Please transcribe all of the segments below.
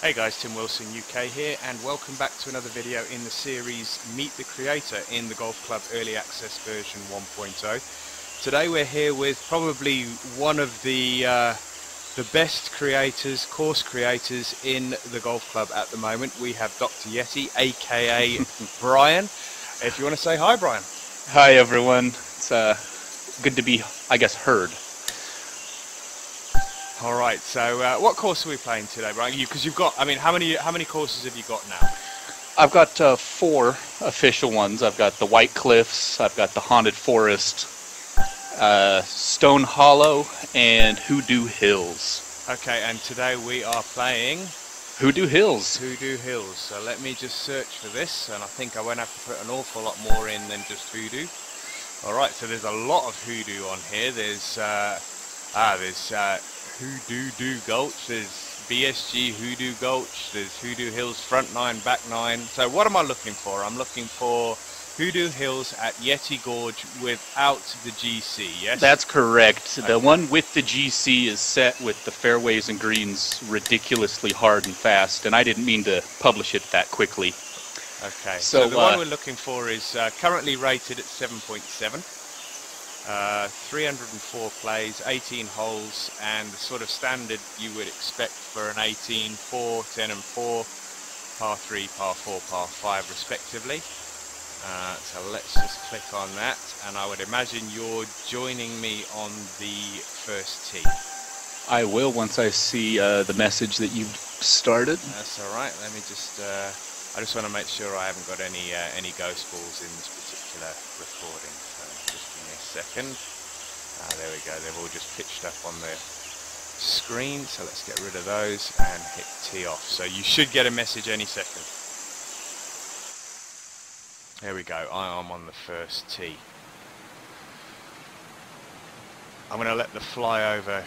Hey guys, Tim Wilson UK here, and welcome back to another video in the series Meet the Creator in the Golf Club Early Access version 1.0. Today we're here with probably one of the best creators, course creators in the golf club at the moment. We have Dr. Yeti, aka Brian. If you want to say hi, Brian. Hi everyone. It's good to be, I guess, heard. All right. So, what course are we playing today, Brian? Because you've got, I mean, how many courses have you got now? I've got 4 official ones. I've got the White Cliffs, I've got the Haunted Forest, Stone Hollow, and Hoodoo Hills. Okay, and today we are playing Hoodoo Hills. Hoodoo Hills. So let me just search for this, and I think I won't have to put an awful lot more in than just Hoodoo. All right. So there's a lot of Hoodoo on here. There's Hoodoo Gulch, there's BSG Hoodoo Gulch, there's Hoodoo Hills front 9, back 9. So what am I looking for? I'm looking for Hoodoo Hills at Yeti Gorge without the GC, yes? That's correct. Okay. The one with the GC is set with the fairways and greens ridiculously hard and fast, and I didn't mean to publish it that quickly. Okay, so the one we're looking for is currently rated at 7.7. 304 plays, 18 holes, and the sort of standard you would expect for an 18, 4, 10 and 4, par 3, par 4, par 5 respectively. So let's just click on that, and I would imagine you're joining me on the first tee. I will once I see the message that you've started. That's alright. Let me just I just want to make sure I haven't got any ghost balls in this particular recording. Second. There we go, they've all just pitched up on the screen, so let's get rid of those and hit tee off. So you should get a message any second. There we go, I am on the first tee. I'm going to let the flyover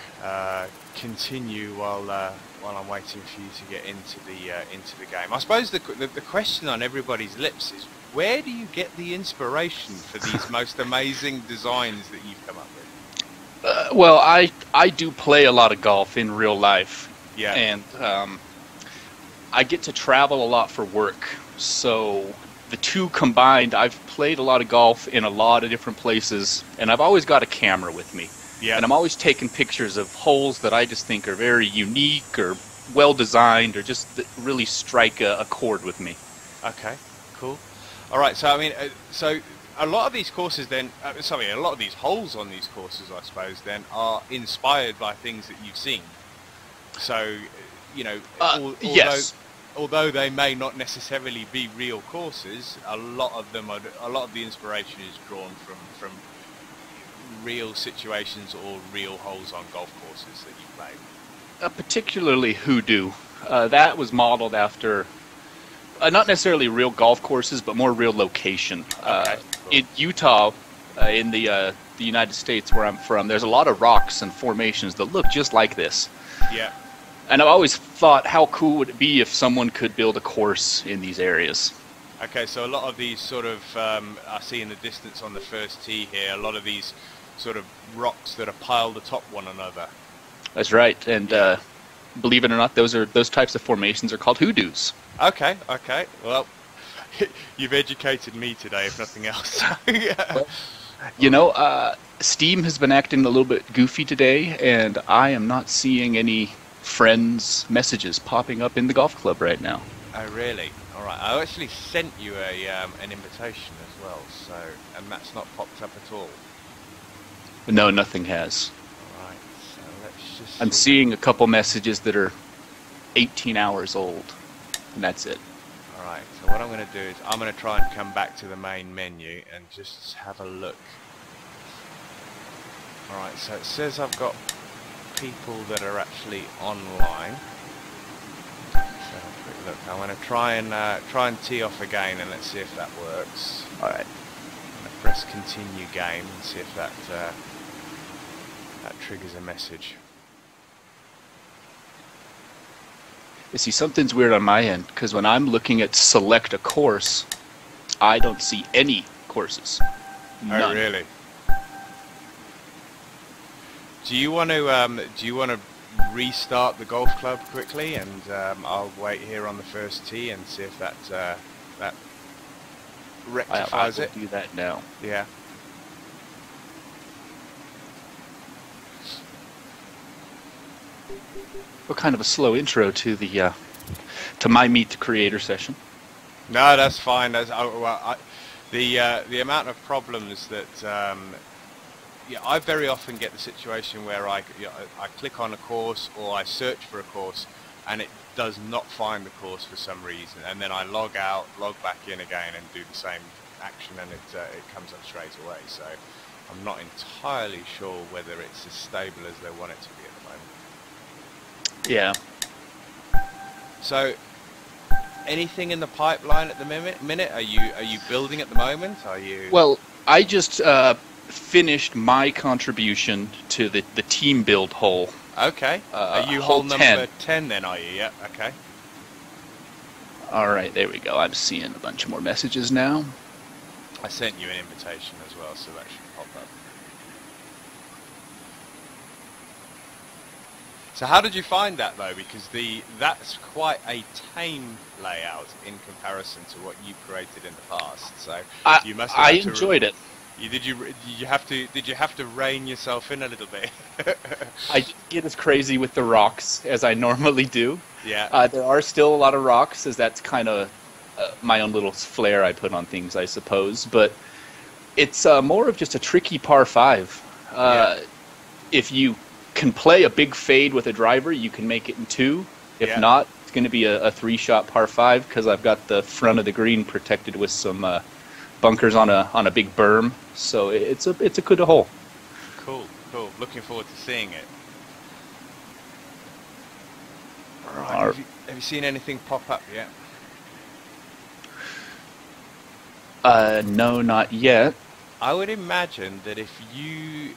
continue while I'm waiting for you to get into the game. I suppose the question on everybody's lips is, where do you get the inspiration for these most amazing designs that you've come up with? Well, I do play a lot of golf in real life. Yeah. And I get to travel a lot for work. So the two combined, I've played a lot of golf in a lot of different places, and I've always got a camera with me. Yeah. And I'm always taking pictures of holes that I just think are very unique or well designed or just that really strike a chord with me. Okay, cool. All right, so I mean, so a lot of these courses then, a lot of these holes on these courses, I suppose, then are inspired by things that you've seen. So, you know, yes. Although they may not necessarily be real courses, a lot of the inspiration is drawn from real situations or real holes on golf courses that you played. Particularly Hoodoo. That was modeled after not necessarily real golf courses, but more real location. Okay, cool. In Utah, in the United States where I'm from, there's a lot of rocks and formations that look just like this. Yeah. And I've always thought, how cool would it be if someone could build a course in these areas? Okay, so a lot of these sort of, I see in the distance on the first tee here, a lot of these sort of rocks that are piled atop one another. That's right, and believe it or not, those types of formations are called hoodoos. Okay, well, you've educated me today, if nothing else. Well, you know, Steam has been acting a little bit goofy today, and I am not seeing any friends' messages popping up in the golf club right now. Oh, really? All right, I actually sent you an invitation as well, so, and that's not popped up at all. No, nothing has. All right, so let's just... I'm seeing a couple messages that are 18 hours old, and that's it. Alright, so what I'm going to do is I'm going to try and come back to the main menu and just have a look. Alright, so it says I've got people that are actually online. Let's have a quick look. I'm going to try and tee off again, and let's see if that works. Alright. Press continue game and see if that triggers a message. You see, something's weird on my end, because when I'm looking at select a course, I don't see any courses. None. Oh, really? Do you want to restart the golf club quickly, and I'll wait here on the first tee and see if that rectifies I it. will do that now. Yeah. What kind of a slow intro to the to my Meet the Creator session? No, that's fine. The amount of problems that yeah, I very often get the situation where I click on a course or I search for a course and it does not find the course for some reason, and then I log out, log back in again and do the same action, and it comes up straight away. So I'm not entirely sure whether it's as stable as they want it to be at the moment. Yeah. So anything in the pipeline at the minute? Are you building at the moment? Are you? Well, I just finished my contribution to the team build hole. Okay. Are you hole number 10 then, are you? Yeah, okay. Alright, there we go. I'm seeing a bunch more messages now. I sent you an invitation as well, so that should pop up. So how did you find that though? Because that's quite a tame layout in comparison to what you created in the past. So you must have I enjoyed it. Did you have to rein yourself in a little bit? I didn't get as crazy with the rocks as I normally do. Yeah. There are still a lot of rocks, as that's kind of my own little flair I put on things, I suppose. But it's more of just a tricky par 5. Yeah. If you can play a big fade with a driver, you can make it in 2. If Yeah. not, it's going to be a 3-shot par 5 because I've got the front of the green protected with some bunkers on a big berm. So it's a good hole. Cool. Looking forward to seeing it. Right. Have you seen anything pop up yet? No, not yet. I would imagine that if you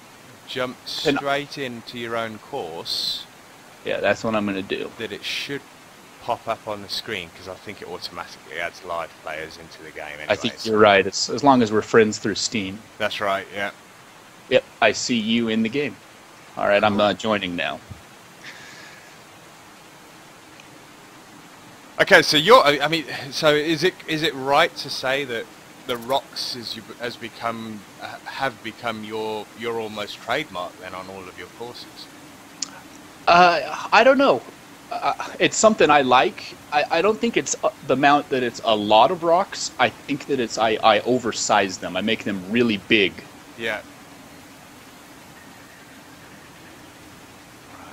jump straight into your own course, Yeah, that's what I'm going to do. that it should pop up on the screen, because I think it automatically adds live players into the game anyway. I think you're right. It's as long as we're friends through Steam. That's right, yeah. Yep, I see you in the game. All right, I'm joining now. Okay, so so is it right to say that the rocks have become your almost trademark then on all of your courses? I don't know. It's something I like. I don't think it's the amount that it's a lot of rocks. I think that it's I oversize them. I make them really big. Yeah.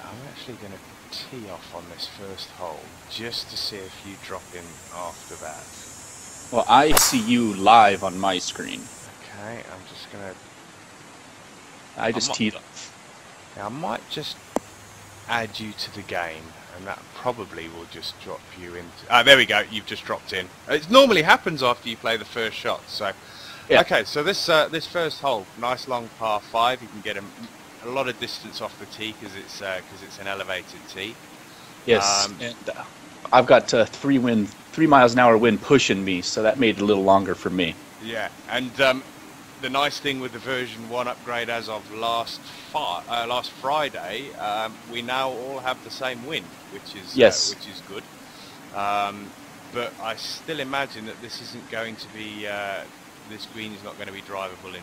I'm actually going to tee off on this first hole just to see if you drop in after that. Well, I see you live on my screen. Okay, I'm just going to... I just teed off. I might just add you to the game, and that probably will just drop you into... Ah, there we go, you've just dropped in. It normally happens after you play the first shot, so... Yeah. Okay, so this first hole, nice long par 5, you can get a lot of distance off the tee because it's an elevated tee. Yes, and I've got 3 miles an hour wind pushing me, so that made it a little longer for me. Yeah, and the nice thing with the version 1 upgrade as of last Friday, we now all have the same wind, which is good. But I still imagine that this isn't going to be this green is not going to be drivable in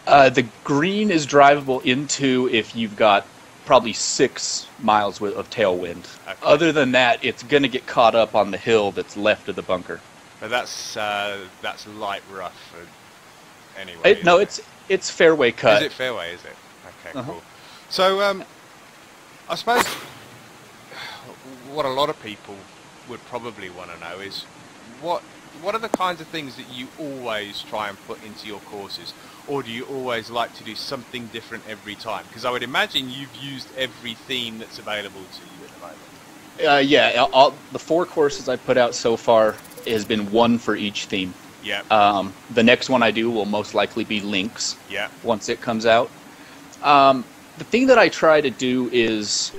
2. The green is drivable into if you've got probably 6 miles of tailwind. Okay. Other than that, it's going to get caught up on the hill that's left of the bunker. But that's light rough anyway. No, it's fairway cut. Is it fairway? Is it? Okay, cool. So I suppose what a lot of people would probably want to know is what are the kinds of things that you always try and put into your courses, or do you always like to do something different every time? Because I would imagine you've used every theme that's available to you at the moment. Yeah, the 4 courses I put out so far has been 1 for each theme. Yeah. The next one I do will most likely be Links. Yeah. Once it comes out. The thing that I try to do is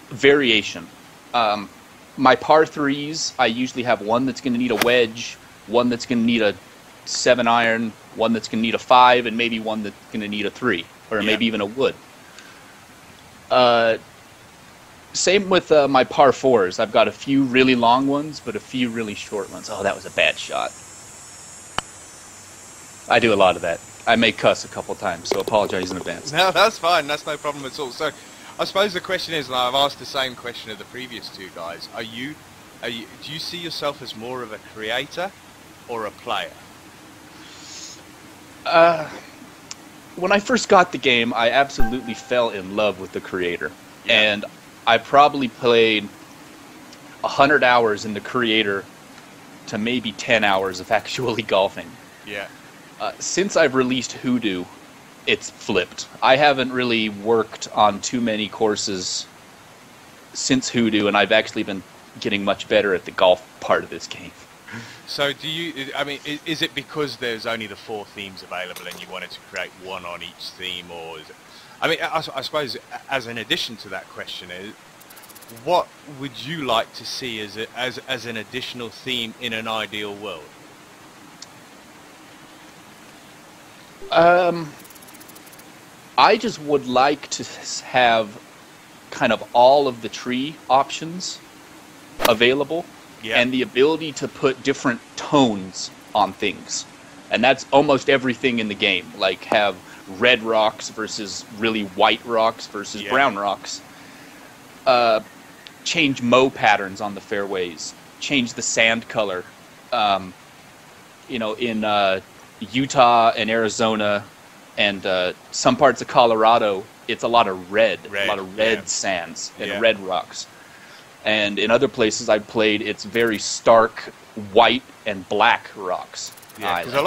variation. My par 3s, I usually have one that's going to need a wedge, one that's going to need a 7-iron, one that's going to need a 5, and maybe one that's going to need a 3, or maybe even a wood. Same with my par fours. I've got a few really long ones, but a few really short ones. Oh, that was a bad shot. I do a lot of that. I may cuss a couple times, so apologize in advance. No, that's fine. That's no problem at all. So, I suppose the question is, and I've asked the same question of the previous two guys. Do you see yourself as more of a creator or a player? When I first got the game, I absolutely fell in love with the creator. Yeah. And I probably played 100 hours in the creator to maybe 10 hours of actually golfing. Yeah. Since I've released Hoodoo, it's flipped. I haven't really worked on too many courses since Hoodoo, and I've actually been getting much better at the golf part of this game. So I mean, is it because there's only the 4 themes available and you wanted to create one on each theme, or is it, I mean, I suppose as an addition to that question is, what would you like to see as an additional theme in an ideal world? I just would like to have kind of all of the tree options available. Yeah. And the ability to put different tones on things. And that's almost everything in the game. Like have red rocks versus really white rocks versus brown rocks. Change mow patterns on the fairways. Change the sand color. You know, in Utah and Arizona and some parts of Colorado, it's a lot of red. A lot of red sands and red rocks. And in other places I've played, it's very stark white and black rocks. Yeah, because a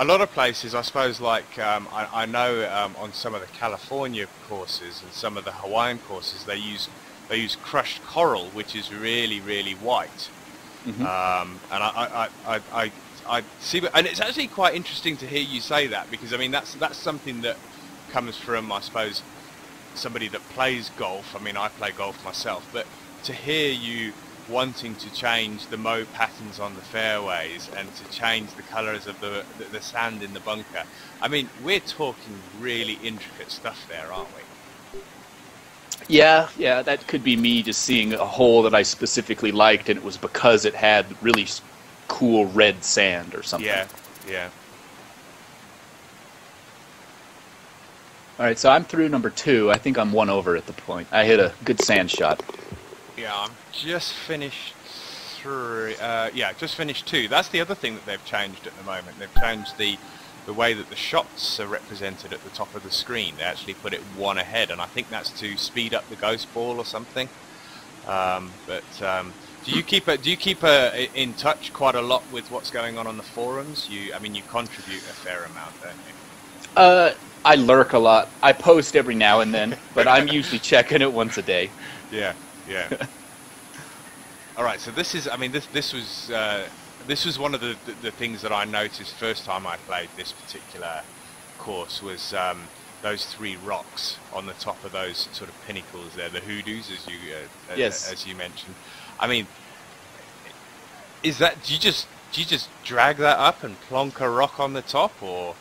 lot of places, I suppose, like I know on some of the California courses and some of the Hawaiian courses, they use crushed coral, which is really, really white. Mm-hmm. And I see, and it's actually quite interesting to hear you say that, because I mean that's something that comes from, I suppose, somebody that plays golf. I mean, I play golf myself, but to hear you wanting to change the mow patterns on the fairways and to change the colours of the sand in the bunker, I mean, we're talking really intricate stuff there, aren't we? Yeah, that could be me just seeing a hole that I specifically liked, and it was because it had really cool red sand or something. Yeah. All right, so I'm through number 2. I think I'm 1 over at the point. I hit a good sand shot. Yeah, I'm just finished 3. Just finished 2. That's the other thing that they've changed at the moment. They've changed the way that the shots are represented at the top of the screen. They actually put it 1 ahead, and I think that's to speed up the ghost ball or something. Do you keep in touch quite a lot with what's going on the forums? You contribute a fair amount, don't you? I lurk a lot. I post every now and then, but I'm usually checking it once a day. Yeah. All right. So this was one of the things that I noticed first time I played this particular course was those 3 rocks on the top of those sort of pinnacles there, the hoodoos, as you mentioned. I mean, do you just drag that up and plonk a rock on the top, or?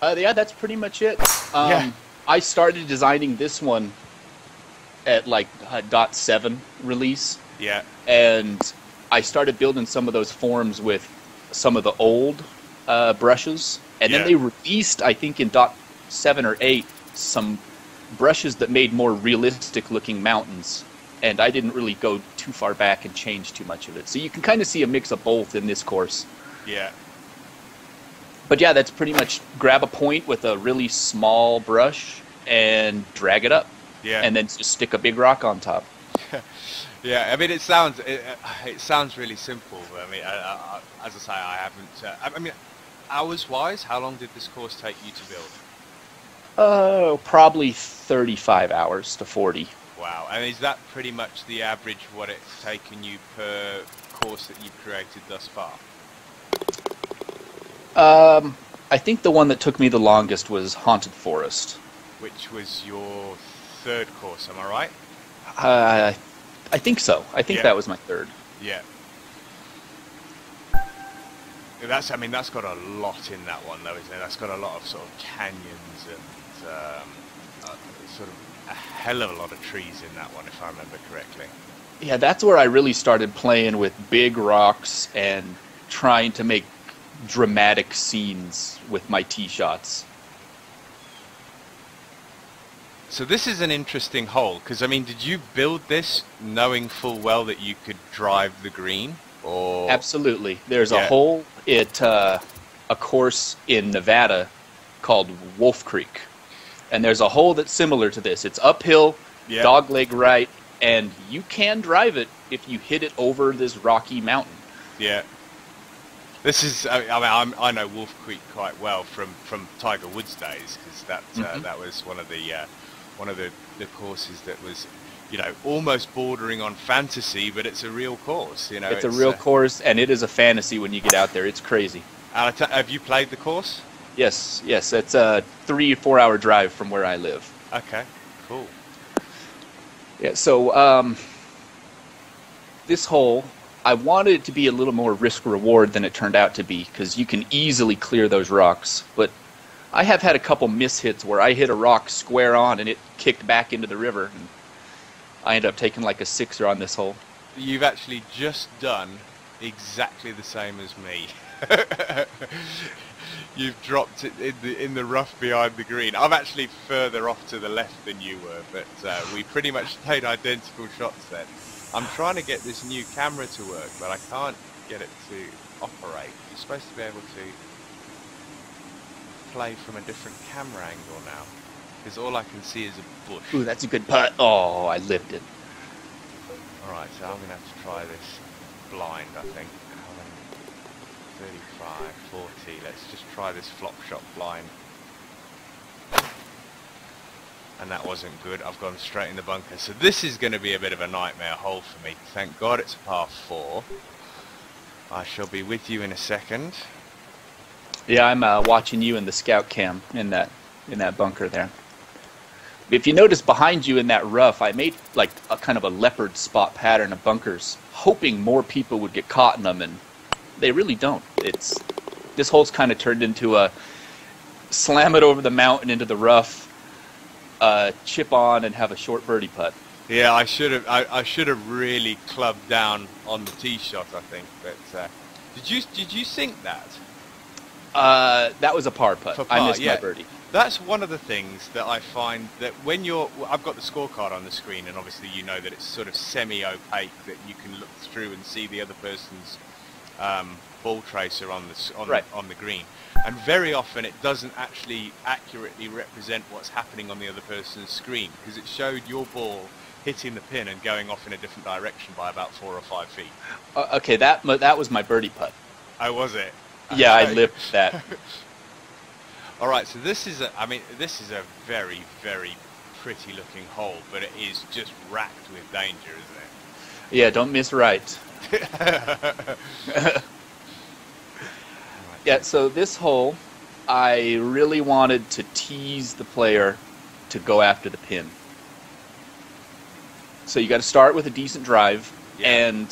Yeah, that's pretty much it. I started designing this one at like .7 release. Yeah. And I started building some of those forms with some of the old brushes, and then they released, I think in .7 or 8, some brushes that made more realistic looking mountains. And I didn't really go too far back and change too much of it. So you can kind of see a mix of both in this course. Yeah. But yeah, that's pretty much grab a point with a really small brush and drag it up. Yeah. And then just stick a big rock on top. Yeah, I mean, it sounds really simple. I mean, as I say, I haven't. I mean, hours-wise, how long did this course take you to build? Probably 35 hours to 40. Wow, and is that pretty much the average what it's taken you per course that you've created thus far? I think the one that took me the longest was Haunted Forest. Which was your 3rd course, am I right? I think so. I think that was my 3rd. Yeah. That's got a lot in that one, though, isn't it? That's got a lot of sort of canyons and sort of a hell of a lot of trees in that one, if I remember correctly. Yeah, that's where I really started playing with big rocks and trying to make dramatic scenes with my tee shots. So this is an interesting hole, because I mean, did you build this knowing full well that you could drive the green? Or Absolutely. There's a hole at a course in Nevada called Wolf Creek. And there's a hole that's similar to this. It's uphill, dogleg right, and you can drive it if you hit it over this rocky mountain. Yeah. This is, I know Wolf Creek quite well from Tiger Woods days, because that was one of the courses that was, you know, almost bordering on fantasy, but it's a real course. You know, it's a real course, and it is a fantasy when you get out there. It's crazy. Have you played the course? Yes. It's a 3 or 4 hour drive from where I live. Okay, cool. Yeah, so this hole, I wanted it to be a little more risk-reward than it turned out to be, because you can easily clear those rocks. But I have had a couple mishits where I hit a rock square on and it kicked back into the river, and I ended up taking like a 6er on this hole. You've actually just done exactly the same as me. You've dropped it in the rough behind the green. I'm actually further off to the left than you were, but we pretty much played identical shots then. I'm trying to get this new camera to work, but I can't get it to operate. You're supposed to be able to play from a different camera angle now, because all I can see is a bush. Ooh, that's a good putt. Oh, I lived it. Alright, so I'm going to have to try this blind, I think. 35, 40, let's just try this flop shot blind. And that wasn't good, I've gone straight in the bunker. So this is going to be a bit of a nightmare hole for me. Thank God it's a par 4. I shall be with you in a second. Yeah, I'm watching you in the scout cam in that bunker there. If you notice behind you in that rough, I made like a kind of a leopard spot pattern of bunkers, hoping more people would get caught in them, and they really don't. This hole's kind of turned into a slam it over the mountain into the rough, chip on and have a short birdie putt. Yeah, I should have really clubbed down on the tee shot, I think. But did you sink that? That was a par putt. For par, I missed my birdie. That's one of the things that I find that when I've got the scorecard on the screen, and obviously you know that it's sort of semi-opaque, that you can look through and see the other person's ball tracer on the green, and very often it doesn't actually accurately represent what's happening on the other person's screen, because it showed your ball hitting the pin and going off in a different direction by about 4 or 5 feet. Okay, that was my birdie putt. Oh, was it? Yeah, I lived that. All right, so this is a very, very pretty looking hole, but it is just racked with danger, isn't it? Yeah, don't miss right. Yeah, so this hole, I really wanted to tease the player to go after the pin. So you got to start with a decent drive, and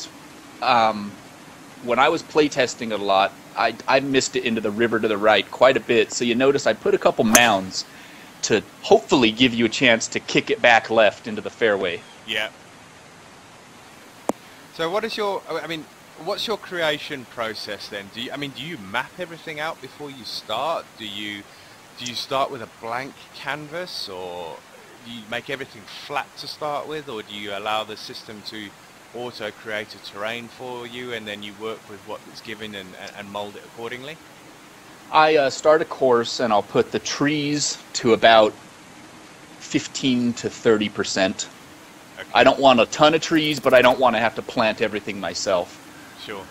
when I was playtesting it a lot, I missed it into the river to the right quite a bit. So you notice I put a couple mounds to hopefully give you a chance to kick it back left into the fairway. Yeah. So what's your creation process then? Do you map everything out before you start? Do you start with a blank canvas, or do you make everything flat to start with, or do you allow the system to auto create a terrain for you and then you work with what is given and mold it accordingly? I start a course and I'll put the trees to about 15 to 30%. Okay. I don't want a ton of trees, but I don't want to have to plant everything myself. Sure.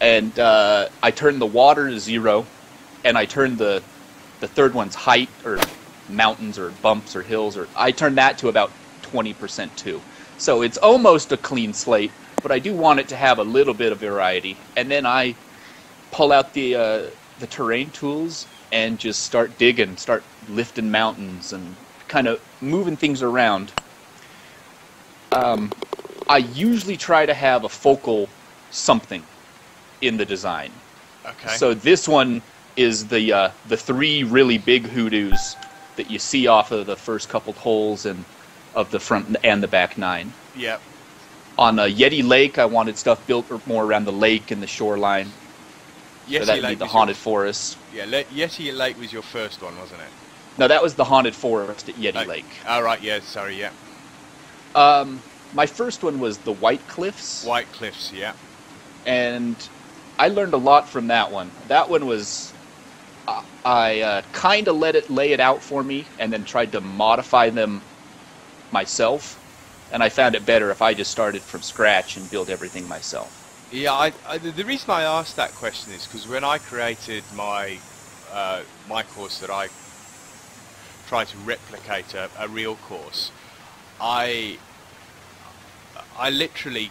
And I turn the water to 0, and I turn the third one's height, or mountains or bumps or hills, or I turn that to about 20% too. So it's almost a clean slate, but I do want it to have a little bit of variety. And then I pull out the terrain tools and just start digging, start lifting mountains and kind of moving things around. I usually try to have a focal something in the design. Okay. So this one is the 3 really big hoodoos that you see off of the first couple holes, and of the front and the back 9. Yep. On Yeti Lake, I wanted stuff built more around the lake and the shoreline. Yeti So that'd be Lake the was haunted forest. Yeah, Yeti Lake was your first one, wasn't it? No, that was the haunted forest at Yeti Lake. Oh, right, yeah, sorry, yeah. My first one was the White Cliffs. White Cliffs, yeah. And I learned a lot from that one. That one was... I kind of let it lay it out for me and then tried to modify them myself. And I found it better if I just started from scratch and built everything myself. Yeah, the reason I asked that question is because when I created my my course that I tried to replicate a real course, I literally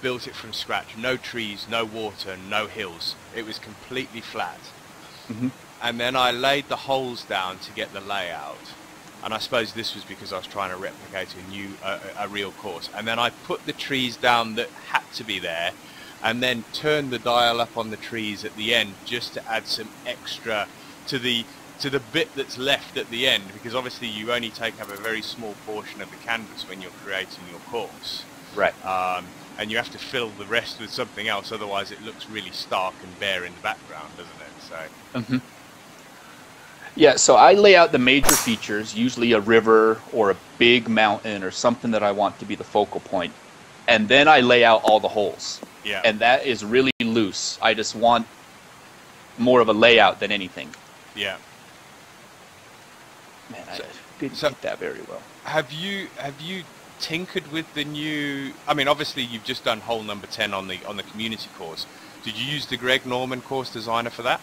built it from scratch. No trees, no water, no hills. It was completely flat. Mm-hmm. And then I laid the holes down to get the layout. And I suppose this was because I was trying to replicate a real course. And then I put the trees down that had to be there, and then turned the dial up on the trees at the end just to add some extra to the bit that's left at the end, because obviously you only take up a very small portion of the canvas when you're creating your course. Right. And you have to fill the rest with something else, otherwise it looks really stark and bare in the background, doesn't it? So. Mm-hmm. Yeah, so I lay out the major features, usually a river or a big mountain or something that I want to be the focal point. And then I lay out all the holes. Yeah. And that is really loose. I just want more of a layout than anything. Yeah. Man, I didn't keep that very well. Have you tinkered with the new... I mean, obviously you've just done hole number 10 on the community course. Did you use the Greg Norman course designer for that?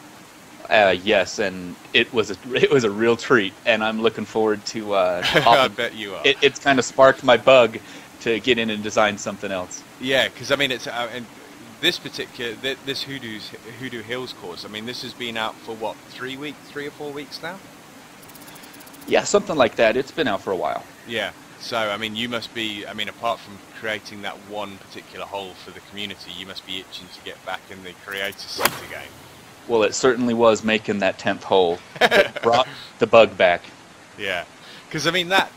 Yes, and it was a real treat, and I'm looking forward to. I bet you are. It's kind of sparked my bug to get in and design something else. Yeah, because I mean, it's and this particular this Hoodoo Hills course. I mean, this has been out for what, 3 or 4 weeks now? Yeah, something like that. It's been out for a while. Yeah. So I mean, you must be. I mean, apart from creating that one particular hole for the community, you must be itching to get back in the creator seat again. Well, it certainly was making that 10th hole that brought the bug back. Yeah, because I mean that.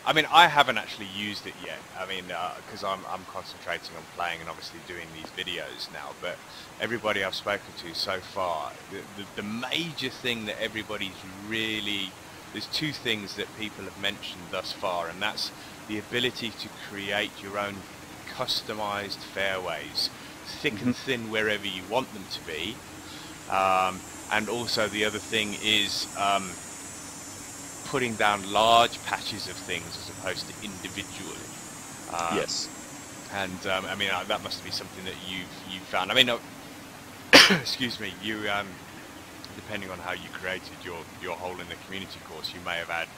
I mean, I haven't actually used it yet. I mean, because I'm concentrating on playing and obviously doing these videos now. But everybody I've spoken to so far, the major thing that everybody's really, there's 2 things that people have mentioned thus far, and that's the ability to create your own customized fairways, thick and thin wherever you want them to be. And also the other thing is putting down large patches of things as opposed to individually. Yes. And I mean, that must be something that you've found. I mean, excuse me, you depending on how you created your hole in the community course, you may have had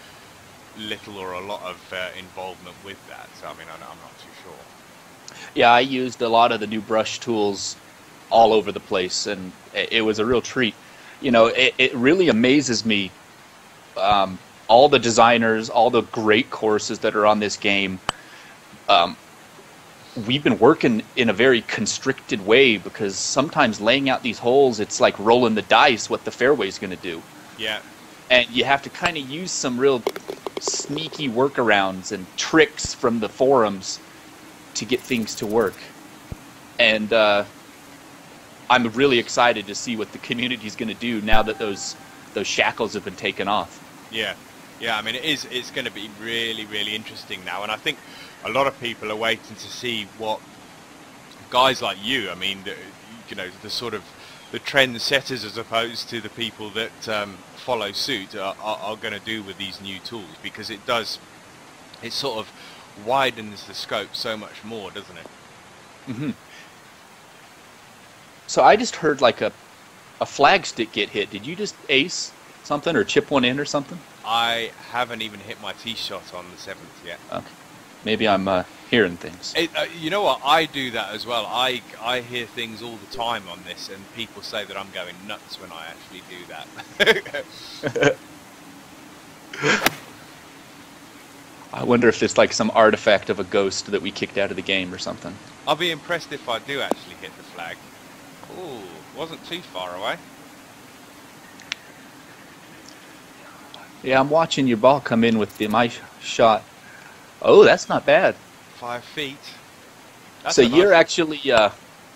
little or a lot of involvement with that. So I mean, I'm not too sure. Yeah, I used a lot of the new brush tools all over the place, and it was a real treat. You know, it really amazes me, all the designers, all the great courses that are on this game. We've been working in a very constricted way, because sometimes laying out these holes, it's like rolling the dice what the fairway's going to do. Yeah. And you have to kind of use some real sneaky workarounds and tricks from the forums to get things to work. And I'm really excited to see what the community is going to do now that those shackles have been taken off. Yeah, yeah. I mean, it's going to be really, really interesting now, and I think a lot of people are waiting to see what guys like you. I mean, you know, the sort of the trend setters as opposed to the people that follow suit are going to do with these new tools, because it sort of widens the scope so much more, doesn't it? Mm-hmm. So I just heard like a flag stick get hit. Did you just ace something or chip one in or something? I haven't even hit my tee shot on the 7th yet. Okay. Maybe I'm hearing things. You know what? I do that as well. I hear things all the time on this, and people say that I'm going nuts when I actually do that. I wonder if it's like some artifact of a ghost that we kicked out of the game or something. I'll be impressed if I do actually hit the flag. Ooh, wasn't too far away. Yeah, I'm watching your ball come in with my shot. Oh, that's not bad. 5 feet. That's So a nice... you're actually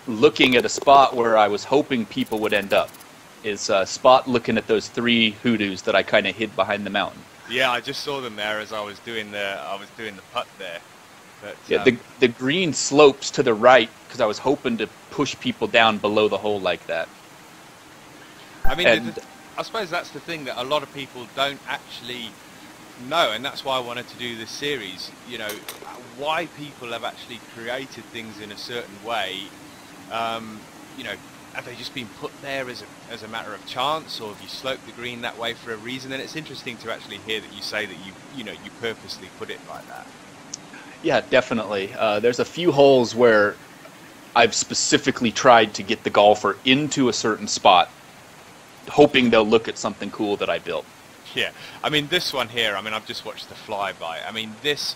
looking at a spot where I was hoping people would end up. Is a spot looking at those 3 hoodoos that I kind of hid behind the mountain. Yeah, I just saw them there as I was doing the putt there. But, Yeah, the green slopes to the right because I was hoping to push people down below the hole like that. I mean, I suppose that's the thing that a lot of people don't actually know, and that's why I wanted to do this series. You know, why people have actually created things in a certain way. You know, have they just been put there as a matter of chance, or have you sloped the green that way for a reason? And it's interesting to actually hear that you say that you purposely put it like that. Yeah, definitely. There's a few holes where I've specifically tried to get the golfer into a certain spot, hoping they'll look at something cool that I built. Yeah, I mean, this one here, I mean, I've just watched the flyby. I mean, this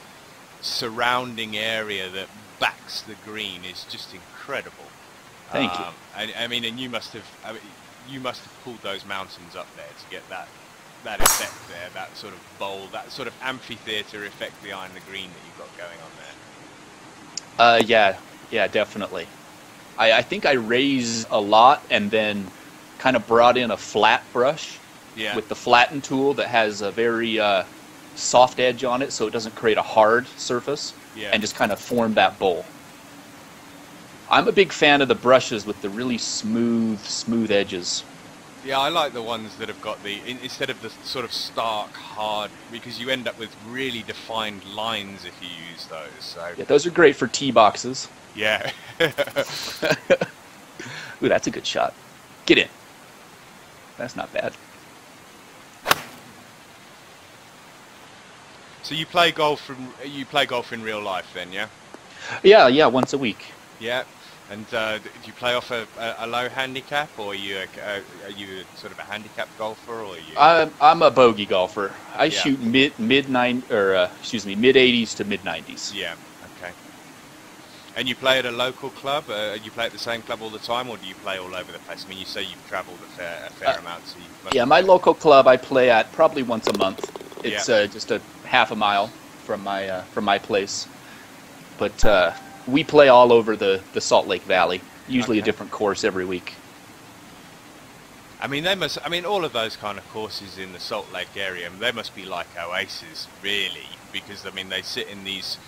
surrounding area that backs the green is just incredible. Thank you. I mean, and you must have pulled those mountains up there to get that effect there, that sort of bowl, that sort of amphitheater effect behind the green that you've got going on there. Yeah, definitely. I think I raised a lot and then kind of brought in a flat brush with the flatten tool that has a very soft edge on it, so it doesn't create a hard surface, and just kind of form that bowl. I'm a big fan of the brushes with the really smooth edges. Yeah, I like the ones that have got instead of the sort of stark, hard, because you end up with really defined lines if you use those. So. Yeah, those are great for tee boxes. Yeah. Ooh, that's a good shot. Get in. That's not bad. So you play golf in real life then, yeah? Yeah, once a week. Yeah. And do you play off a low handicap, or are you sort of a handicap golfer, or are you? I'm a bogey golfer. I shoot mid 80s to mid 90s. Yeah. Okay. And you play at a local club? You play at the same club all the time, or do you play all over the place? I mean, you say you've travelled a fair amount. So my local club I play at probably once a month. It's just a half a mile from my place, but. We play all over the Salt Lake Valley, usually a different course every week. I mean, all of those kind of courses in the Salt Lake area, they must be like oases, really, because, I mean, they sit in these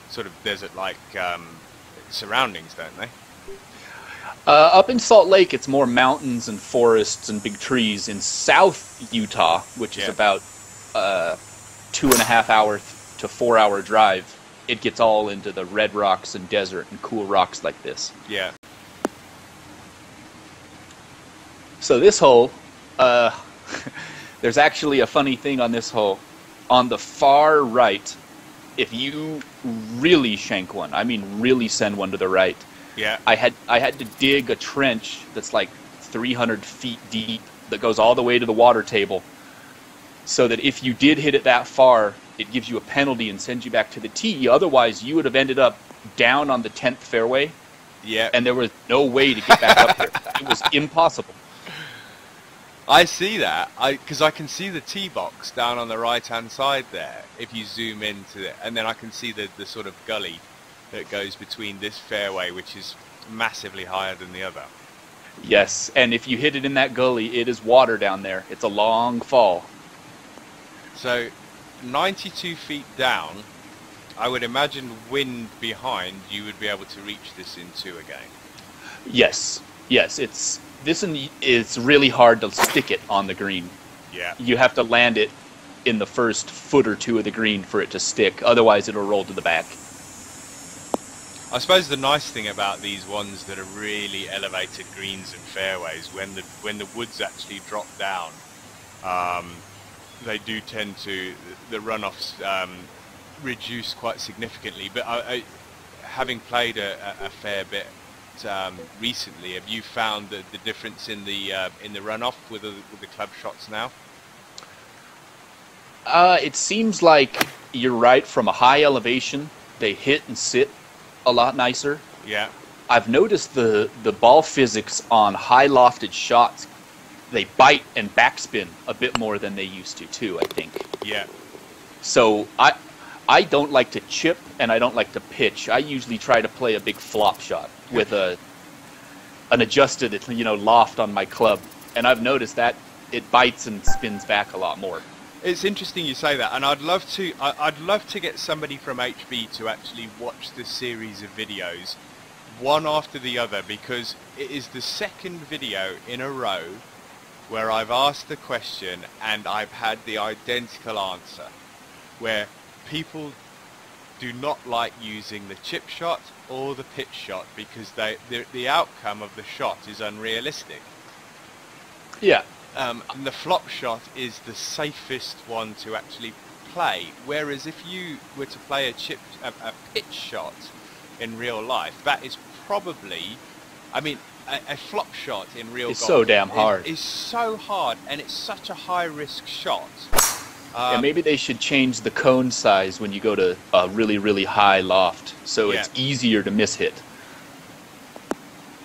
sort of desert-like surroundings, don't they? Up in Salt Lake, it's more mountains and forests and big trees. In South Utah, which is about 2.5 hour to 4 hour drive, it gets all into the red rocks and desert and cool rocks like this. Yeah. So this hole, there's actually a funny thing on this hole. On the far right, if you really shank one, I mean really send one to the right, I had to dig a trench that's like 300 feet deep that goes all the way to the water table, so that if you did hit it that far, it gives you a penalty and sends you back to the tee. Otherwise, you would have ended up down on the 10th fairway. Yeah. And there was no way to get back up there. It was impossible. I see that, because I can see the tee box down on the right-hand side there, if you zoom into it. And then I can see the sort of gully that goes between this fairway, which is massively higher than the other. Yes, and if you hit it in that gully, it is water down there. It's a long fall. So 92 feet down, I would imagine wind behind, you would be able to reach this in 2 again. Yes, it's really hard to stick it on the green. Yeah. You have to land it in the first foot or 2 of the green for it to stick. Otherwise, it'll roll to the back. I suppose the nice thing about these ones that are really elevated greens and fairways, when the woods actually drop down, they do tend to, the runoffs reduce quite significantly. But having played a fair bit recently, have you found the difference in the runoff with the club shots now? It seems like you're right. From a high elevation, they hit and sit a lot nicer. Yeah. I've noticed the ball physics on high lofted shots, they bite and backspin a bit more than they used to too, I think. Yeah. So I don't like to chip and I don't like to pitch. I usually try to play a big flop shot with an adjusted, loft on my club, and I've noticed that it bites and spins back a lot more. It's interesting you say that, and I'd love to get somebody from HB to actually watch this series of videos, one after the other, because it is the second video in a row where I've asked the question and I've had the identical answer, where people do not like using the chip shot or the pitch shot because the outcome of the shot is unrealistic. Yeah. And the flop shot is the safest one to actually play. Whereas if you were to play a pitch shot in real life, that is probably, I mean, a flop shot in real golf so damn hard. Is so hard, and it's such a high risk shot. Yeah, maybe they should change the cone size when you go to a really, really high loft, so it's easier to miss hit.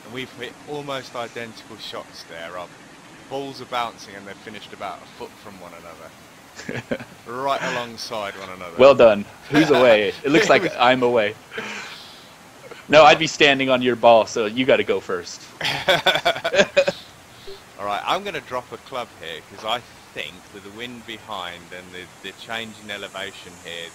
And we've hit almost identical shots there. Our balls are bouncing and they're finished about a foot from one another. Right alongside one another. Well done. Who's away? It looks like I'm away. No, I'd be standing on your ball, so you got to go first. Alright, I'm going to drop a club here because I think with the wind behind and the change in elevation here,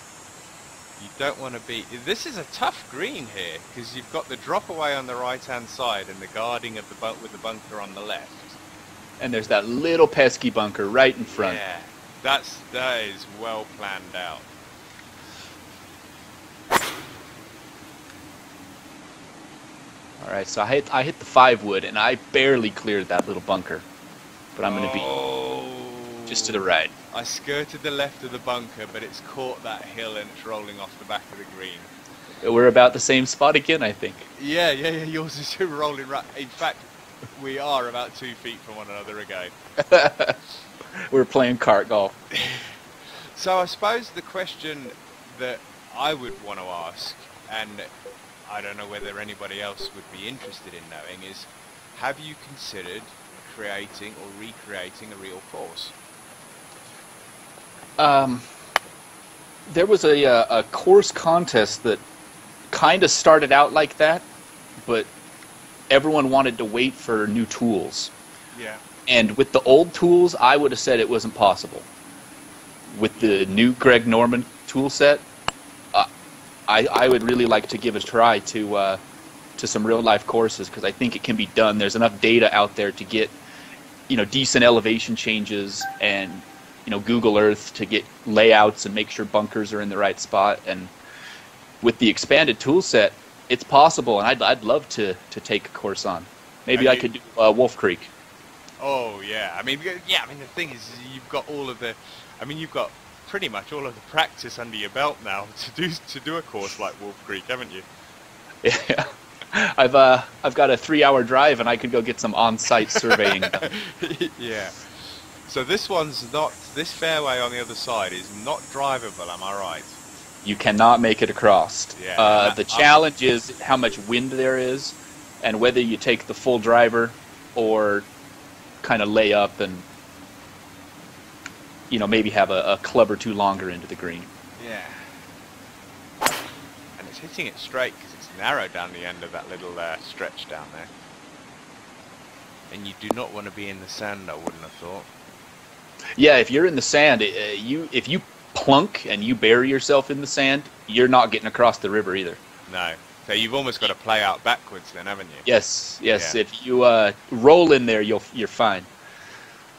you don't want to be... This is a tough green here because you've got the drop away on the right hand side and the guarding of the with the bunker on the left. And there's that little pesky bunker right in front. Yeah, that is well planned out. All right, so I hit the 5-wood and I barely cleared that little bunker, but I'm going to be just to the right. I skirted the left of the bunker, but it's caught that hill and it's rolling off the back of the green. We're about the same spot again, I think. Yeah, yours is rolling right. In fact, we are about 2 feet from one another again. We're playing kart golf. So I suppose the question that I would want to ask, and I don't know whether anybody else would be interested in knowing, is have you considered creating or recreating a real course? There was a course contest that kind of started out like that, but everyone wanted to wait for new tools. Yeah. And with the old tools, I would have said it wasn't possible. With the new Greg Norman tool set, I would really like to give a try to some real life courses because I think it can be done. There's enough data out there to get, decent elevation changes and, Google Earth to get layouts and make sure bunkers are in the right spot. And with the expanded tool set, it's possible, and I'd love to take a course on. Maybe I could do Wolf Creek. Oh yeah, I mean the thing is, you've got you've got pretty much all of the practice under your belt now to do a course like Wolf Creek, haven't you? Yeah, I've got a 3-hour drive, and I could go get some on-site surveying done. Yeah. So this fairway on the other side is not drivable, am I right? You cannot make it across. Yeah, the challenge is how much wind there is, and whether you take the full driver or kind of lay up and maybe have a club or two longer into the green. Yeah. And it's hitting it straight because it's narrow down the end of that little stretch down there. And you do not want to be in the sand, I wouldn't have thought. Yeah, if you're in the sand, if you plunk and you bury yourself in the sand, you're not getting across the river either. No. So you've almost got to play out backwards then, haven't you? Yes. Yeah. If you roll in there, you're fine.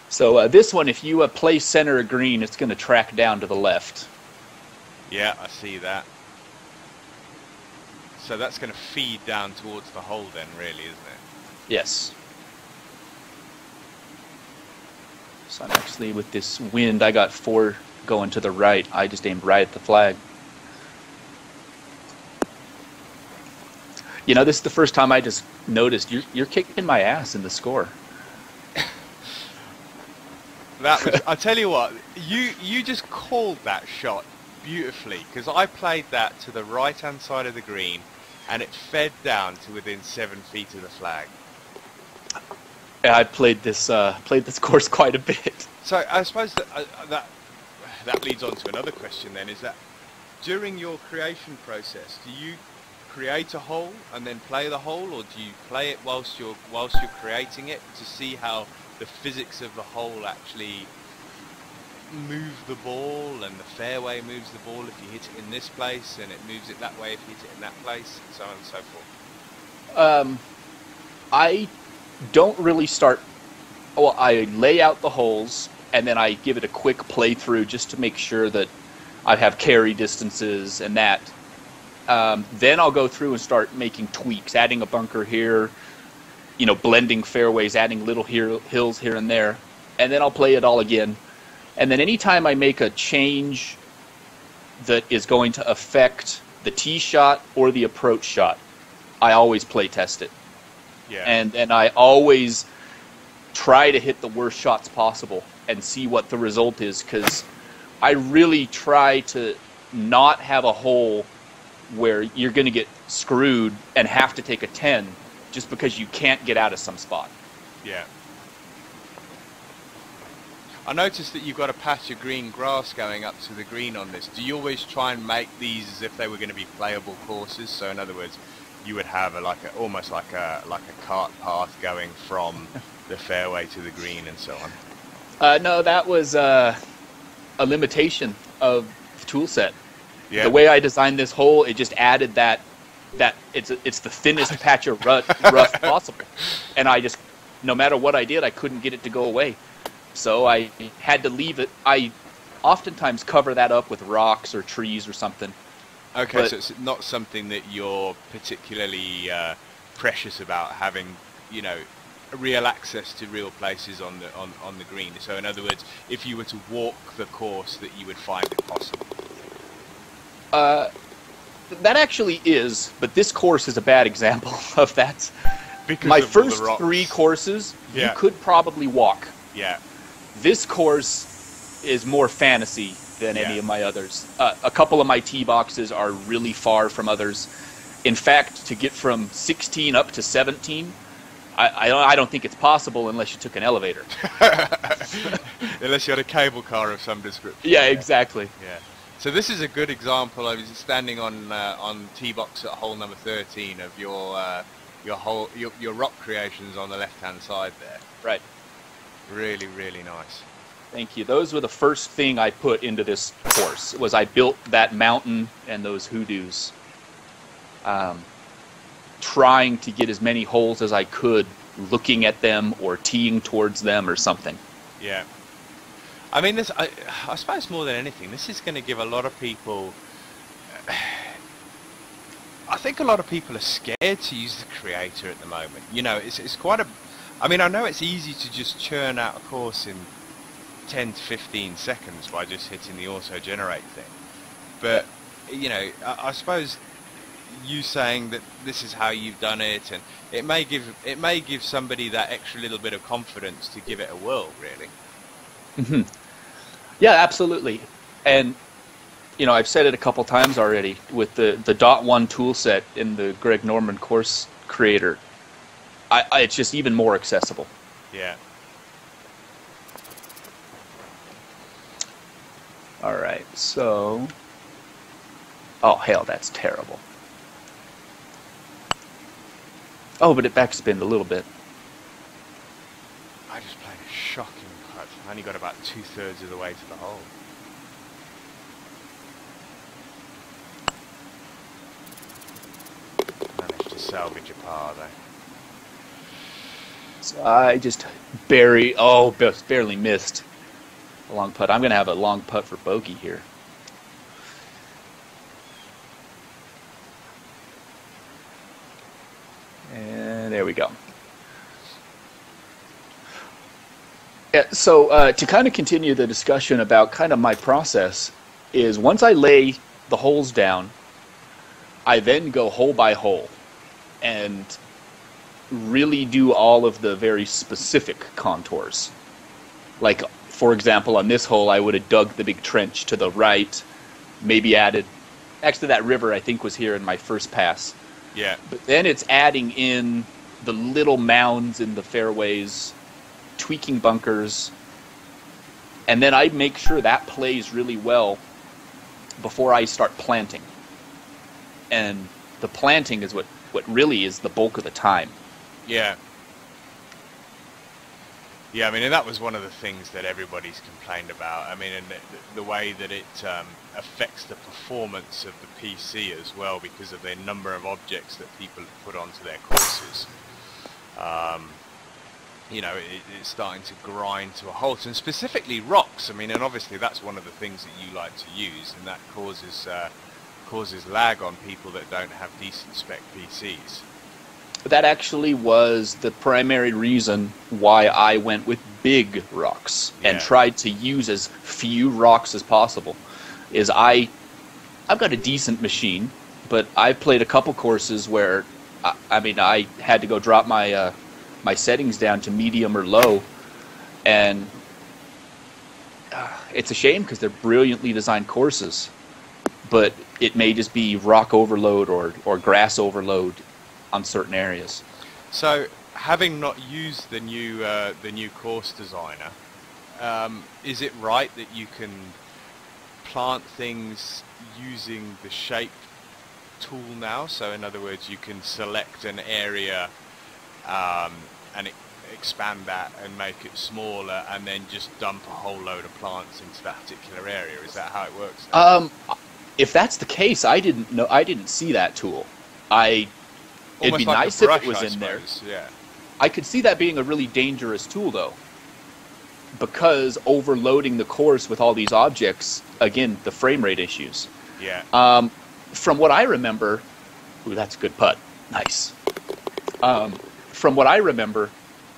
So this one, if you play center of green, it's going to track down to the left. Yeah, I see that. So that's going to feed down towards the hole then, really, isn't it? Yes. So I'm actually, with this wind, I got 4 going to the right. I just aimed right at the flag. This is the first time I just noticed you're kicking my ass in the score. I tell you what, you just called that shot beautifully, because I played that to the right hand side of the green and it fed down to within 7 feet of the flag. I played this course quite a bit. So I suppose that leads on to another question then, is that during your creation process, do you create a hole and then play the hole, or do you play it whilst you're creating it to see how the physics of the hole actually move the ball, and the fairway moves the ball if you hit it in this place, and it moves it that way if you hit it in that place, and so on and so forth? I don't really start. Well, I lay out the holes and then I give it a quick playthrough just to make sure that I have carry distances and that. Then I'll go through and start making tweaks, adding a bunker here, blending fairways, adding little hills here and there, and then I'll play it all again. And then anytime I make a change that is going to affect the tee shot or the approach shot, I always play test it. Yeah. And I always try to hit the worst shots possible and see what the result is, because I really try to not have a hole where you're going to get screwed and have to take a 10 just because you can't get out of some spot. Yeah. I noticed that you've got a patch of green grass going up to the green on this. Do you always try and make these as if they were going to be playable courses? So in other words, you would have almost like a cart path going from the fairway to the green and so on. No, that was a limitation of the tool set. Yeah. The way I designed this hole, it just added that it's the thinnest patch of rough possible, and no matter what I did, I couldn't get it to go away. So I had to leave it. I oftentimes cover that up with rocks or trees or something. Okay, but so it's not something that you're particularly precious about having, real access to real places on the green. So in other words, if you were to walk the course, that you would find it possible. That actually is, but this course is a bad example of that. Because my of first the rocks. 3 courses, Yeah. you could probably walk. Yeah. This course is more fantasy than any of my others. A couple of my tee boxes are really far from others. In fact, to get from 16 up to 17, I don't think it's possible unless you took an elevator. Unless you had a cable car of some description. Yeah, exactly. Yeah. So this is a good example. I was standing on tee box at hole number 13 of your rock creations on the left-hand side there. Right. Really, really nice. Thank you. Those were the first thing I put into this course. Was I built that mountain and those hoodoos, trying to get as many holes as I could, looking at them or teeing towards them or something. Yeah. I mean, I suppose more than anything, this is going to give a lot of people. I think a lot of people are scared to use the creator at the moment. It's quite a. I mean, I know it's easy to just churn out a course in 10 to 15 seconds by just hitting the auto-generate thing. But, I suppose you saying that this is how you've done it, and it may give somebody that extra little bit of confidence to give it a whirl, really. Mm-hmm. Yeah, absolutely. And, I've said it a couple times already with the .1 tool set in the Greg Norman course creator. It's just even more accessible. Yeah. All right, so... Oh, hell, that's terrible. Oh, but it backspinned a little bit. I just played a shocking putt. I only got about 2/3 of the way to the hole. Managed to salvage a par, though. So I just barely missed a long putt. I'm going to have a long putt for bogey here. And there we go. Yeah, so to kind of continue the discussion about kind of my process is once I lay the holes down, I then go hole by hole and really do all of the very specific contours. Like, for example, on this hole, I would have dug the big trench to the right, maybe added... Actually, that river, I think, was here in my first pass. Yeah. But then it's adding in the little mounds in the fairways, tweaking bunkers, and then I make sure that plays really well. before I start planting. And the planting is what really is the bulk of the time. Yeah. Yeah, I mean, and that was one of the things that everybody's complained about. I mean, and the way that it affects the performance of the PC as well, because of the number of objects that people have put onto their courses. You know, it's starting to grind to a halt, and specifically rocks. I mean, and obviously that's one of the things that you like to use, and that causes lag on people that don't have decent spec PCs. That actually was the primary reason why I went with big rocks and tried to use as few rocks as possible. Is I've got a decent machine, but I played a couple courses where I had to go drop my my settings down to medium or low, and it's a shame because they're brilliantly designed courses, but it may just be rock overload or grass overload on certain areas. So, having not used the new course designer, is it right that you can plant things using the shape tool now? So, in other words, you can select an area and expand that and make it smaller, and then just dump a whole load of plants into that particular area. Is that how it works now? If that's the case, I didn't see that tool. It'd be like nice brush, if it was I in there. suppose. Yeah. I could see that being a really dangerous tool, though, because overloading the course with all these objects, again, the frame rate issues. Yeah. From what I remember, ooh, that's a good putt. Nice. From what I remember,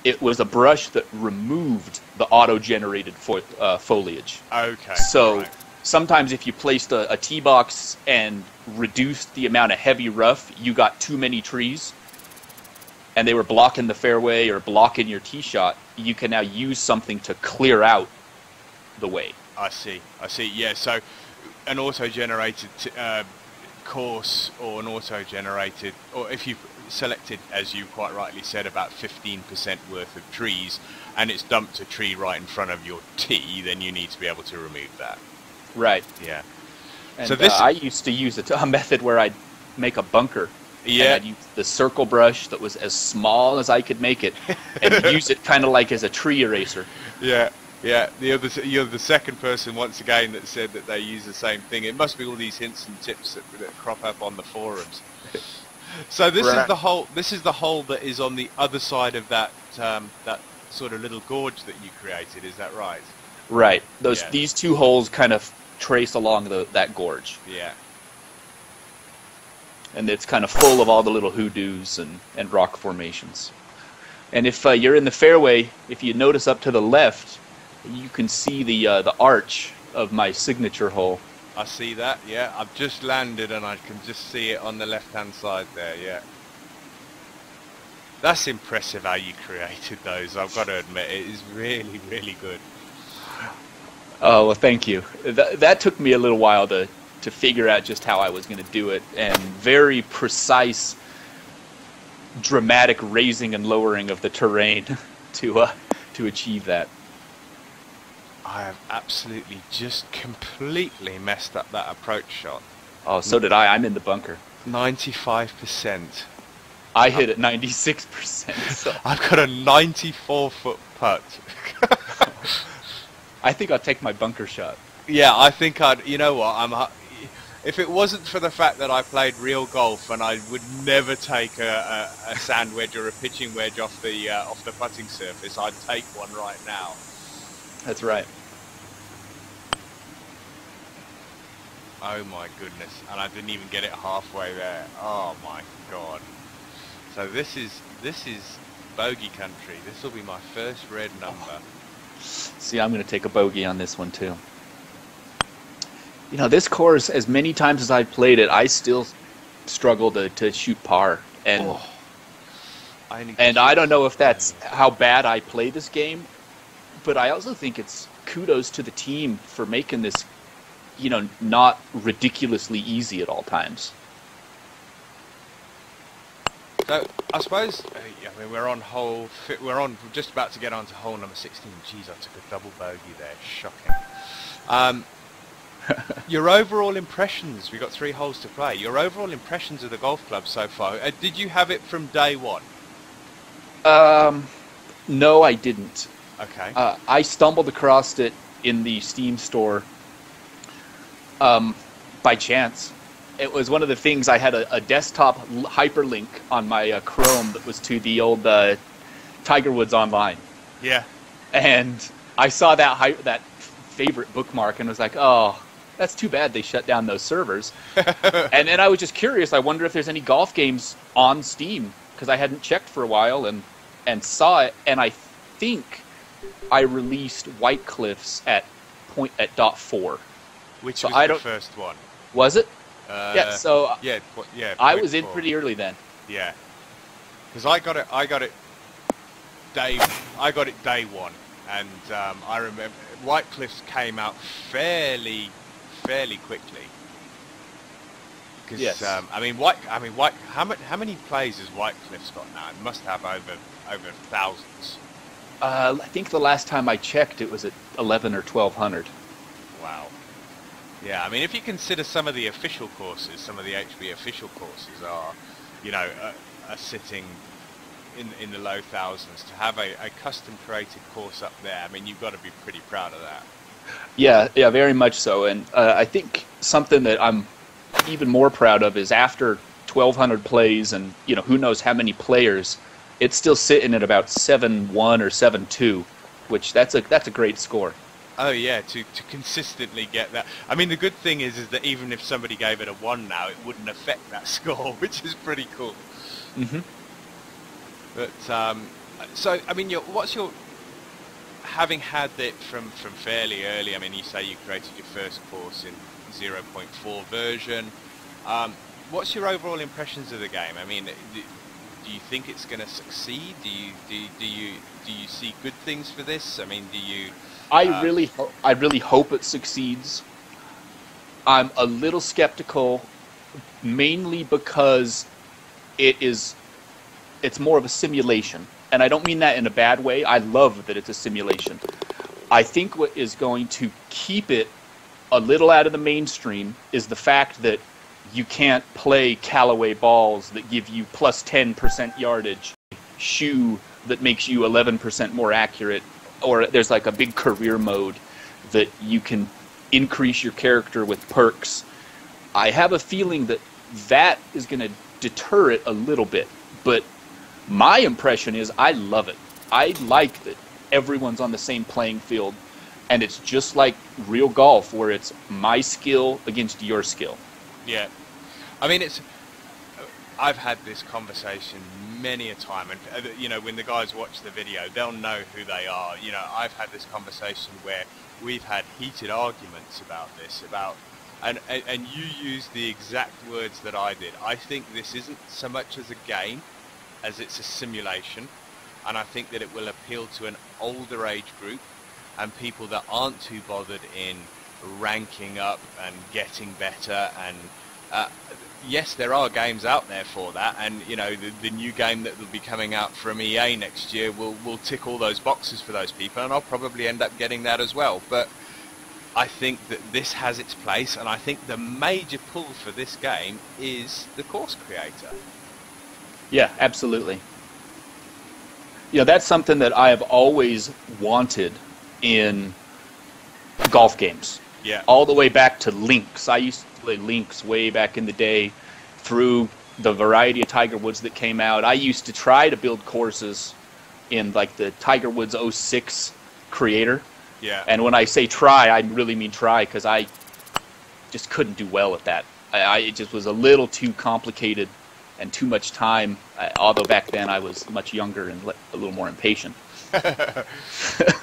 it was a brush that removed the auto-generated foliage. Okay. So right. sometimes if you placed a tee box and reduced the amount of heavy rough, you got too many trees, and they were blocking the fairway or blocking your tee shot, you can now use something to clear out the way. I see. Yeah, so an auto-generated course, or an auto-generated, or if you've selected, as you quite rightly said, about 15% worth of trees, and it's dumped a tree right in front of your tee, then you need to be able to remove that. Right. Yeah. And so this I used to use a method where I'd make a bunker. Yeah. And I'd use the circle brush that was as small as I could make it, and use it kind of like as a tree eraser. Yeah. Yeah, you're the second person once again that said that they use the same thing. It must be all these hints and tips that crop up on the forums. So this is the hole. This is the hole that is on the other side of that that sort of little gorge that you created. Is that right? Right. These two holes kind of trace along that gorge. Yeah. And it's kind of full of all the little hoodoos and rock formations. And if you're in the fairway, if you notice up to the left, you can see the arch of my signature hole. I see that, yeah. I've just landed and I can just see it on the left-hand side there, yeah. That's impressive how you created those, I've got to admit. It is really, really good. Oh, well, thank you. That took me a little while to figure out just how I was going to do it, and very precise, dramatic raising and lowering of the terrain to achieve that. I have absolutely just completely messed up that approach shot. Oh, so did I. I'm in the bunker. 95%. I hit at 96%. So. I've got a 94-foot putt. I think I'll take my bunker shot. Yeah, I think I'd. You know what? If it wasn't for the fact that I played real golf and I would never take a sand wedge or a pitching wedge off the putting surface, I'd take one right now. That's right. Oh my goodness, and I didn't even get it halfway there. Oh my god. So this is bogey country. This will be my first red number. See, I'm going to take a bogey on this one too. You know, this course, as many times as I've played it, I still struggle to shoot par. And I don't know if that's how bad I play this game, but I also think it's kudos to the team for making this, you know, not ridiculously easy at all times. So I suppose, I mean, we're just about to get on to hole number 16. Jeez, I took a double bogey there. Shocking. Your overall impressions, we got 3 holes to play. Your overall impressions of the golf club so far, did you have it from day one? No, I didn't. Okay. I stumbled across it in the Steam store by chance. It was one of the things. I had a desktop hyperlink on my Chrome that was to the old Tiger Woods Online. Yeah. And I saw that favorite bookmark and was like, oh, that's too bad they shut down those servers. And then I was just curious. I wonder if there's any golf games on Steam, because I hadn't checked for a while and saw it. And I think I released White Cliffs at .4. Which so was the first one? Was it? Yeah. So yeah. I was in pretty early then. Yeah. Because I got it day one, and I remember White Cliffs came out fairly quickly. Because yes. I mean, how many plays has White Cliffs got now? It must have over thousands. I think the last time I checked, it was at 11 or 1200. Wow. Yeah, I mean, if you consider some of the official courses, some of the HB official courses are, are sitting in the low thousands. To have a custom created course up there, I mean, you've got to be pretty proud of that. Yeah, very much so. And I think something that I'm even more proud of is after 1,200 plays and, who knows how many players, it's still sitting at about 7-1 or 7-2, which that's a great score. Oh yeah, to consistently get that. I mean, the good thing is that even if somebody gave it a 1 now, it wouldn't affect that score, which is pretty cool. Mm-hmm. But so I mean, having had it from fairly early. I mean, you say you created your first course in 0.4 version. What's your overall impressions of the game? I mean, do you think it's going to succeed? Do you see good things for this? I mean, do you? I really hope it succeeds. I'm a little skeptical, mainly because it's more of a simulation. And I don't mean that in a bad way. I love that it's a simulation. I think what is going to keep it a little out of the mainstream is the fact that you can't play Callaway balls that give you plus 10% yardage, shoe that makes you 11% more accurate, or there's like a big career mode that you can increase your character with perks. I have a feeling that is going to deter it a little bit, but my impression is I love it. I like that everyone's on the same playing field, and it's just like real golf where it's my skill against your skill. Yeah. I mean, I've had this conversation many a time, and when the guys watch the video, they'll know who they are. I've had this conversation where we've had heated arguments about this, and you used the exact words that I did. I think this isn't so much as a game as it's a simulation, and I think that it will appeal to an older age group and people that aren't too bothered in ranking up and getting better. And yes, there are games out there for that, and the new game that will be coming out from EA next year will tick all those boxes for those people, and I'll probably end up getting that as well. But I think that this has its place, and I think the major pull for this game is the course creator. Yeah, absolutely. That's something that I have always wanted in golf games. Yeah. All the way back to Links. I used to play Links way back in the day through the variety of Tiger Woods that came out. I used to try to build courses in like the Tiger Woods 06 creator. Yeah. And when I say try, I really mean try, because I just couldn't do well at that. It just was a little too complicated and too much time, although back then I was much younger and a little more impatient.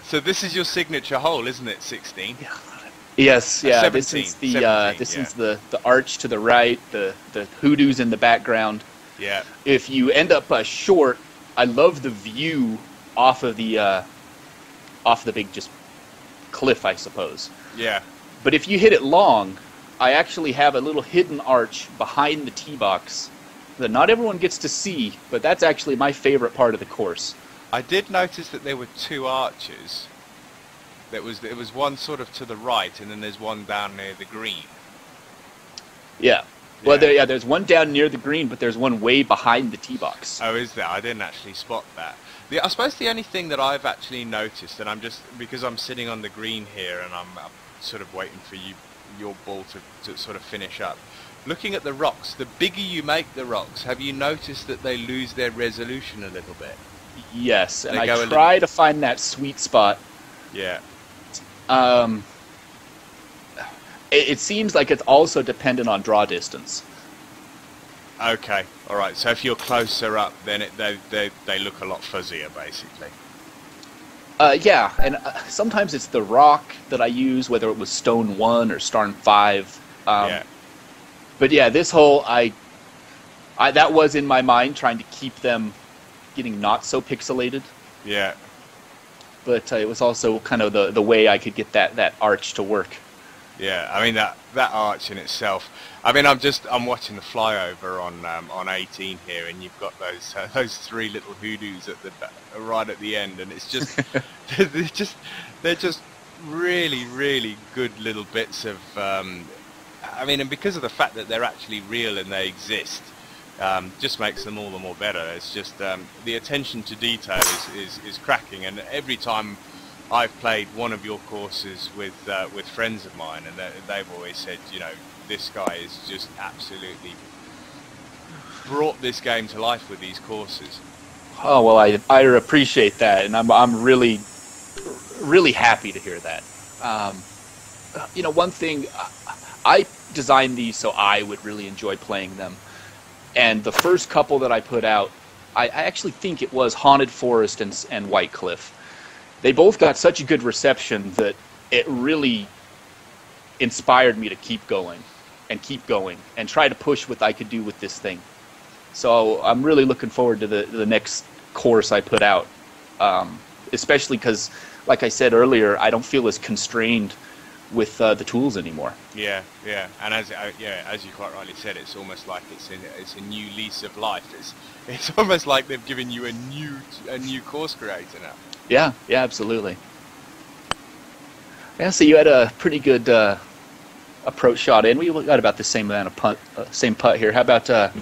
So this is your signature hole, isn't it? 16. Yes, yeah. 17, this is the arch to the right, the hoodoos in the background. Yeah. If you end up short, I love the view off of the big just cliff, I suppose. Yeah. But if you hit it long, I actually have a little hidden arch behind the tee box that not everyone gets to see, but that's actually my favorite part of the course. I did notice that there were 2 arches. There was one sort of to the right, and then there's one down near the green. Yeah. Well, there's one down near the green, but there's one way behind the tee box. Oh, is there? I didn't actually spot that. I suppose the only thing that I've actually noticed, and I'm just, because I'm sitting on the green here and I'm sort of waiting for your ball to sort of finish up. Looking at the rocks, the bigger you make the rocks, have you noticed that they lose their resolution a little bit? Yes, and I try to find that sweet spot. Yeah. It seems like it's also dependent on draw distance. Okay, all right. So if you're closer up, then they look a lot fuzzier, basically. Yeah, and sometimes it's the rock that I use, whether it was stone 1 or stone 5. Yeah. But yeah, this hole, that was in my mind, trying to keep them getting not so pixelated. Yeah. But it was also kind of the way I could get that arch to work. Yeah, I mean that arch in itself. I mean, I'm watching the flyover on 18 here, and you've got those 3 little hoodoos right at the end, and it's just they're just really, really good little bits of. I mean, and because of the fact that they're actually real and they exist, just makes them all the more better. It's just the attention to detail is cracking, and every time I've played one of your courses with friends of mine, and they've always said, you know, this guy is just absolutely brought this game to life with these courses. Oh well, I appreciate that, and I'm really happy to hear that. You know, one thing, I designed these so I would really enjoy playing them, and the first couple that I put out, I actually think it was Haunted Forest and White Cliff. They both got such a good reception that it really inspired me to keep going and try to push what I could do with this thing. So I'm really looking forward to the next course I put out, especially because, like I said earlier, I don't feel as constrained with the tools anymore. Yeah, yeah, and as you quite rightly said, it's almost like it's a new lease of life. It's almost like they've given you a new course creator now. Yeah, absolutely. Yeah, so you had a pretty good approach shot in. We got about the same amount of same putt here. How about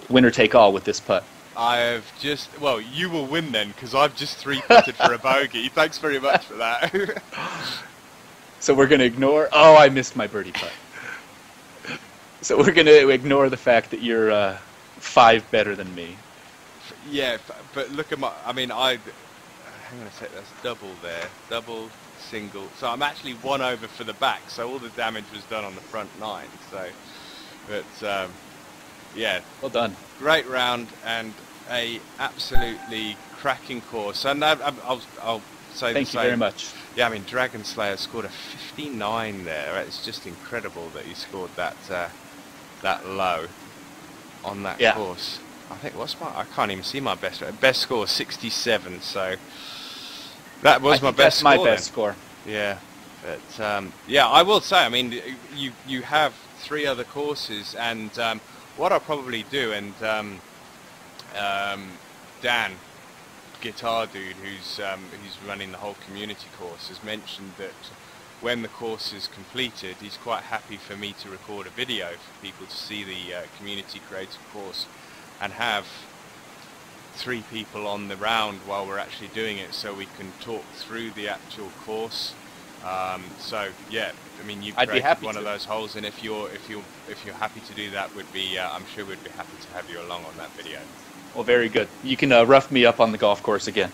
winner take all with this putt? Well, you will win then, because I've just 3-putted for a bogey. Thanks very much for that. So we're going to ignore... Oh, I missed my birdie putt. So we're going to ignore the fact that you're 5 better than me. Yeah, but look at my... I mean, hang on a sec, that's double there. Double, single. So I'm actually 1 over for the back, so all the damage was done on the front 9. So, but, yeah. Well done. Great round and a absolutely cracking course. And I'll say Thank you very much. Yeah, I mean, Dragon Slayer scored a 59 there. It's just incredible that he scored that low on that course. I think I can't even see my best score 67. So that was my best score. That's my best score. Yeah, but yeah, I will say. I mean, you have 3 other courses, and what I'll probably do, and Dan, Guitar Dude, who's running the whole community course, has mentioned that when the course is completed, he's quite happy for me to record a video for people to see the community creative course, and have 3 people on the round while we're actually doing it, so we can talk through the actual course. So yeah, I mean, you created one of those holes, and if you're happy to do that, I'm sure we'd be happy to have you along on that video. Well, very good. You can rough me up on the golf course again.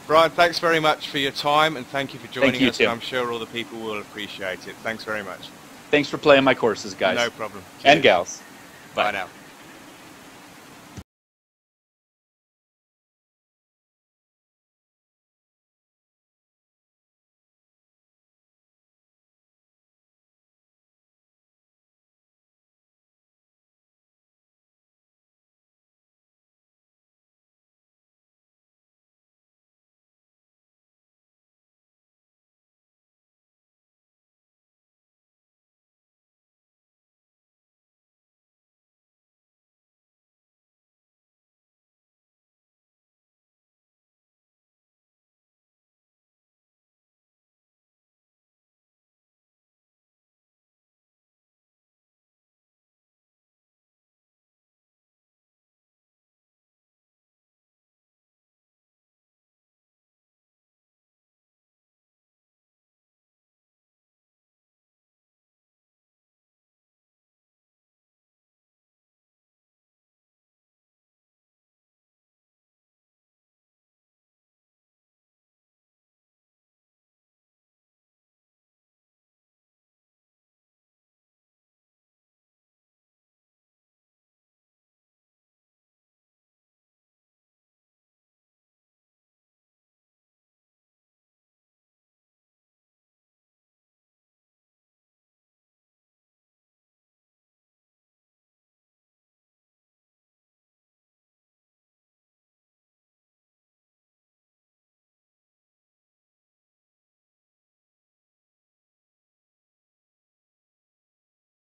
Brian, thanks very much for your time, and thank you for joining us. Tim. I'm sure all the people will appreciate it. Thanks very much. Thanks for playing my courses, guys. No problem. And gals. Bye now.